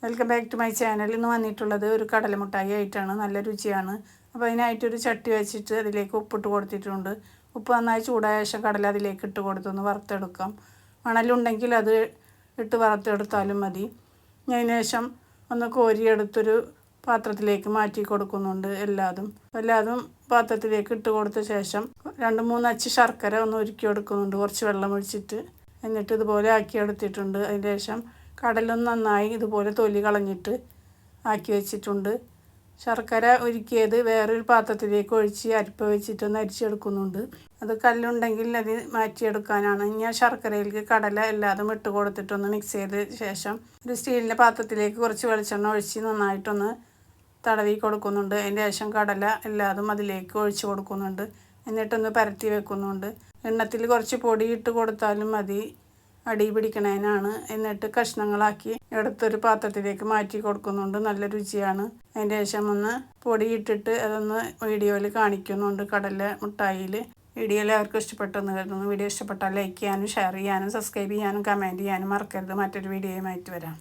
Welcome back to my channel. ഇന്ന് വന്നിട്ടുള്ളത് ഒരു കടലമുട്ടായി ആയിട്ടാണ്. നല്ല രുചിയാണ്. അപ്പോൾ അതിനായിട്ടൊരു ചട്ടി വെച്ചിട്ട് അതിലേക്ക് ഉപ്പിട്ട് കൊടുത്തിട്ടുണ്ട്. ഉപ്പ് നന്നായി ചൂടായ ശേഷം കടല അതിലേക്ക് ഇട്ട് കൊടുത്തൊന്ന് വറുത്തെടുക്കാം. മണലുണ്ടെങ്കിൽ അത് ഇട്ട് വറുത്തെടുത്താലും മതി. അതിന് ശേഷം ഒന്ന് കോരിയെടുത്തൊരു പാത്രത്തിലേക്ക് മാറ്റി കൊടുക്കുന്നുണ്ട്. എല്ലാതും പാത്രത്തിലേക്ക് ഇട്ട് കൊടുത്ത ശേഷം 2-3 അച്ച് ശർക്കര ഒന്ന് ഉരുക്കി എടുക്കുന്നുണ്ട്, കുറച്ച് വെള്ളം ഒഴിച്ചിട്ട്. എന്നിട്ട് ഇതുപോലെ ആക്കി എടുത്തിട്ടുണ്ട്. അതിന് ശേഷം കടലൊന്ന് നന്നായി ഇതുപോലെ തൊലി കളഞ്ഞിട്ട് ആക്കി വെച്ചിട്ടുണ്ട്. ശർക്കര ഉരുക്കിയത് വേറൊരു പാത്രത്തിലേക്ക് ഒഴിച്ച് അരിപ്പ വെച്ചിട്ടൊന്ന് അരിച്ചെടുക്കുന്നുണ്ട്. അത് കല്ലുണ്ടെങ്കിൽ അത് മാറ്റിയെടുക്കാനാണ്. ഞാൻ ശർക്കരയിലേക്ക് കടല എല്ലാതും ഇട്ട് കൊടുത്തിട്ടൊന്ന് മിക്സ് ചെയ്ത ശേഷം ഒരു സ്റ്റീലിൻ്റെ പാത്രത്തിലേക്ക് കുറച്ച് വെളിച്ചെണ്ണ ഒഴിച്ച് നന്നായിട്ടൊന്ന് തടവി കൊടുക്കുന്നുണ്ട്. അതിൻ്റെ ശേഷം കടല എല്ലാതും അതിലേക്ക് ഒഴിച്ച് കൊടുക്കുന്നുണ്ട്. എന്നിട്ടൊന്ന് പരത്തി വെക്കുന്നുണ്ട്. എണ്ണത്തിൽ കുറച്ച് പൊടി ഇട്ട് കൊടുത്താലും മതി, അടി പിടിക്കണേനാണ്. എന്നിട്ട് കഷ്ണങ്ങളാക്കി എടുത്തൊരു പാത്രത്തിലേക്ക് മാറ്റി കൊടുക്കുന്നുണ്ട്. നല്ല രുചിയാണ്. അതിൻ്റെ ശേഷം ഒന്ന് പൊടി ഇട്ടിട്ട് അതൊന്ന് വീഡിയോയിൽ കാണിക്കുന്നുണ്ട്. കടല മുട്ടായിയിൽ വീഡിയോ എല്ലാവർക്കും ഇഷ്ടപ്പെട്ടെന്ന് കരുതുന്നു. വീഡിയോ ഇഷ്ടപ്പെട്ടാൽ ലൈക്ക് ചെയ്യാനും ഷെയർ ചെയ്യാനും സബ്സ്ക്രൈബ് ചെയ്യാനും കമൻറ്റ് ചെയ്യാനും മറക്കരുത്. മറ്റൊരു വീഡിയോയുമായിട്ട് വരാം.